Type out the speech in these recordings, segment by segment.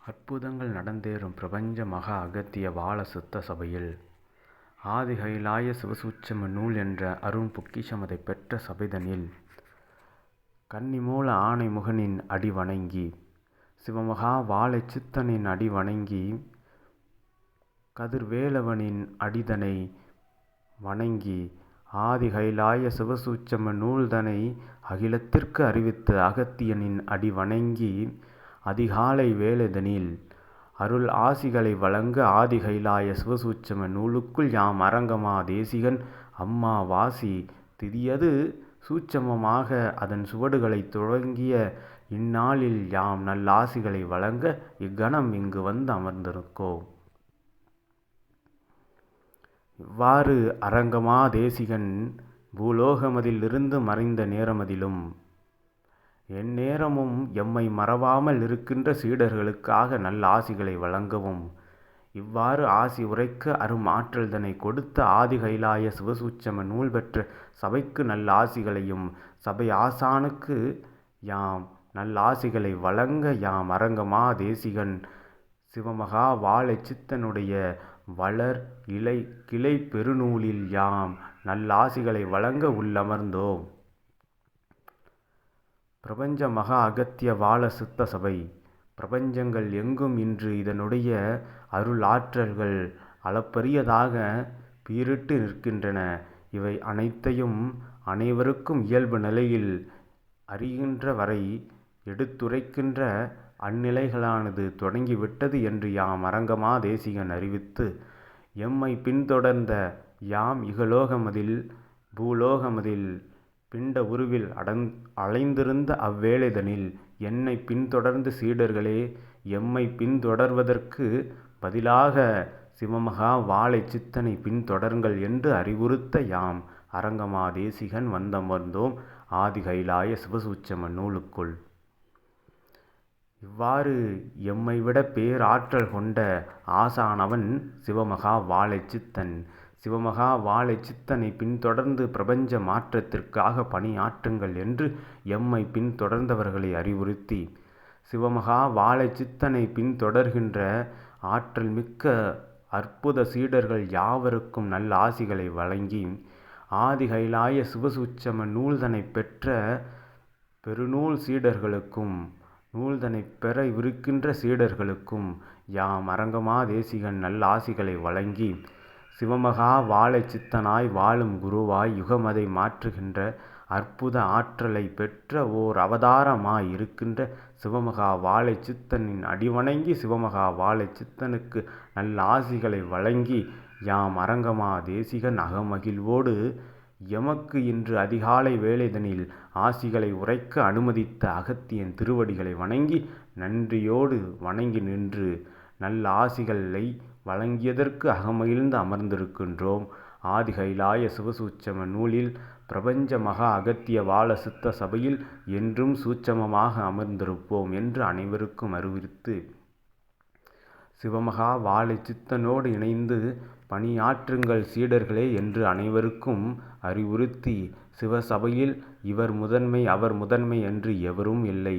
அற்புதங்கள் நடந்தேறும் பிரபஞ்ச மகா அகத்திய வாழ சுத்த சபையில் ஆதி கைலாய சிவசூட்சம நூல் என்ற அருண் பொக்கிஷமதை பெற்ற சபைதனில் கன்னிமூல ஆணை முகனின் அடி வணங்கி சிவமகா வாழை சித்தனின் அடி வணங்கி கதிர்வேலவனின் அடிதனை வணங்கி ஆதி கைலாய சிவசூட்சம நூல்தனை அகிலத்திற்கு அறிவித்த அகத்தியனின் அடி வணங்கி அதிகாலை வேளைதனில் அருள் ஆசிகளை வழங்க ஆதி கைலாய சிவசூட்சம நூலுக்குள் யாம் அரங்கமா தேசிகன் அம்மா வாசி திதியது சூட்சமமாக அதன் சுவடுகளை தொடங்கிய இந்நாளில் யாம் நல்லாசிகளை வழங்க இக்கணம் இங்கு வந்து அமர்ந்திருக்கோம். இவ்வாறு அரங்கமா தேசிகன் பூலோகமதில் இருந்து மறைந்த நேரமதிலும் எந்நேரமும் எம்மை மறவாமல் இருக்கின்ற சீடர்களுக்காக நல்ல ஆசிகளை வழங்கவும் இவ்வாறு ஆசி உரைக்க அரும் ஆற்றல்தனை கொடுத்த ஆதி கைலாய சிவசூட்சம நூல் பெற்ற சபைக்கு நல்ல ஆசிகளையும் சபை ஆசானுக்கு யாம் நல்ல ஆசிகளை வழங்க யாம் அரங்கமா தேசிகன் சிவமகா வாழை சித்தனுடைய வளர் இலை கிளை பெருநூலில் யாம் நல்ல ஆசிகளை வழங்க உள்ளமர்ந்தோம். பிரபஞ்ச மகா அகத்திய வாழ சித்த சபை பிரபஞ்சங்கள் எங்கும் இன்று இதனுடைய அருள் ஆற்றல்கள் அளப்பரியதாக பீரிட்டு நிற்கின்றன. இவை அனைத்தையும் அனைவருக்கும் இயல்பு நிலையில் அறிகின்ற வரை எடுத்துரைக்கின்ற அந்நிலைகளானது தொடங்கிவிட்டது என்று யாம் அரங்கமா தேசிகன் அறிவித்து எம்மை பின்தொடர்ந்த யாம் இகலோகமதில் பூலோகமதில் பிண்ட உருவில் அலைந்திருந்த அவ்வேளைதனில் என்னை பின்தொடர்ந்த சீடர்களே எம்மை பின்தொடர்வதற்கு பதிலாக சிவமகா வாழை சித்தனை பின்தொடருங்கள் என்று அறிவுறுத்த யாம் அரங்கமா தேசிகன் வந்தமர்ந்தோம் ஆதி கைலாய சிவசூட்சம நூலுக்குள். இவ்வாறு எம்மை விட பேராற்றல் கொண்ட ஆசானவன் சிவமகா வாழை சித்தன். சிவமகா வாழை சித்தனை பின்தொடர்ந்து பிரபஞ்ச மாற்றத்திற்காக பணியாற்றுங்கள் என்று எம்மை பின்தொடர்ந்தவர்களை அறிவுறுத்தி சிவமகா வாழை சித்தனை பின்தொடர்கின்ற ஆற்றல் மிக்க அற்புத சீடர்கள் யாவருக்கும் நல்ல ஆசிகளை வழங்கி ஆதி கைலாய சிவசூட்சம நூல்தனை பெற்ற பெருநூல் சீடர்களுக்கும் நூல்தனை பெற இருக்கின்ற சீடர்களுக்கும் யாம் அரங்கமா தேசிகன் நல்ல ஆசிகளை வழங்கி சிவமகா வாழை சித்தனாய் வாழும் குருவாய் யுகமதை மாற்றுகின்ற அற்புத ஆற்றலை பெற்ற ஓர் அவதாரமாய் இருக்கின்ற சிவமகா வாழை சித்தனின் அடிவணங்கி சிவமகா வாழை சித்தனுக்கு நல்ல ஆசிகளை வழங்கி யாம் அரங்கமா தேசிகன் அகமகிழ்வோடு எமக்கு இன்று அதிகாலை வேளைதனில் ஆசிகளை உரைக்க அனுமதித்த அகத்தியன் திருவடிகளை வணங்கி நன்றியோடு வணங்கி நின்று நல்ல ஆசிகளை வழங்கியதற்கு அகமகிழ்ந்து அமர்ந்திருக்கின்றோம். ஆதி கைலாய சிவசூட்சம நூலில் பிரபஞ்ச மகா அகத்திய வாழ சித்த சபையில் என்றும் சூட்சமமாக அமர்ந்திருப்போம் என்று அனைவருக்கும் அறிவித்து சிவமகா வாழை சித்தனோடு இணைந்து பணியாற்றுங்கள் சீடர்களே என்று அனைவருக்கும் அறிவுறுத்தி சிவசபையில் இவர் முதன்மை அவர் முதன்மை என்று எவரும் இல்லை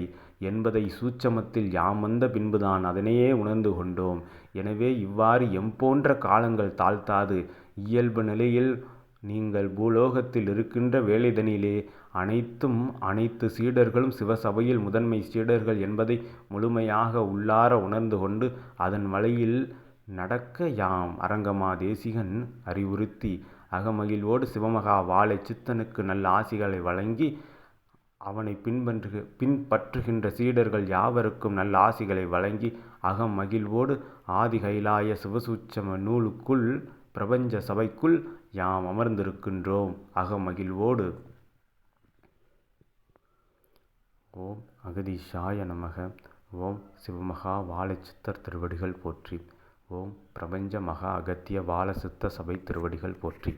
என்பதை சூட்சமத்தில் யாம் வந்த பின்புதான் அதனையே உணர்ந்து கொண்டோம். எனவே இவ்வாறு எம்போன்ற காலங்கள் தாழ்த்தாது இயல்பு நிலையில் நீங்கள் பூலோகத்தில் இருக்கின்ற வேளைதனிலே அனைத்து சீடர்களும் சிவசபையில் முதன்மை சீடர்கள் என்பதை முழுமையாக உள்ளார உணர்ந்து கொண்டு அதன் வழியில் நடக்க யாம் அரங்கமா தேசிகன் அறிவுறுத்தி அகமகிழ்வோடு சிவமகா வாழை சித்தனுக்கு நல்ல ஆசிகளை வழங்கி அவனை பின்பற்றுகின்ற சீடர்கள் யாவருக்கும் நல்ல ஆசிகளை வழங்கி அகமகிழ்வோடு ஆதி கைலாய சிவசூட்சம நூலுக்குள் பிரபஞ்ச சபைக்குள் யாம் அமர்ந்திருக்கின்றோம் அகமகிழ்வோடு. ஓம் அகதீஷாய நமக. ஓம் சிவமகா வாழை சித்தர் திருவடிகள் போற்றி. ஓம் பிரபஞ்ச மகா அகத்திய வாழ சித்த சபை திருவடிகள் போற்றி.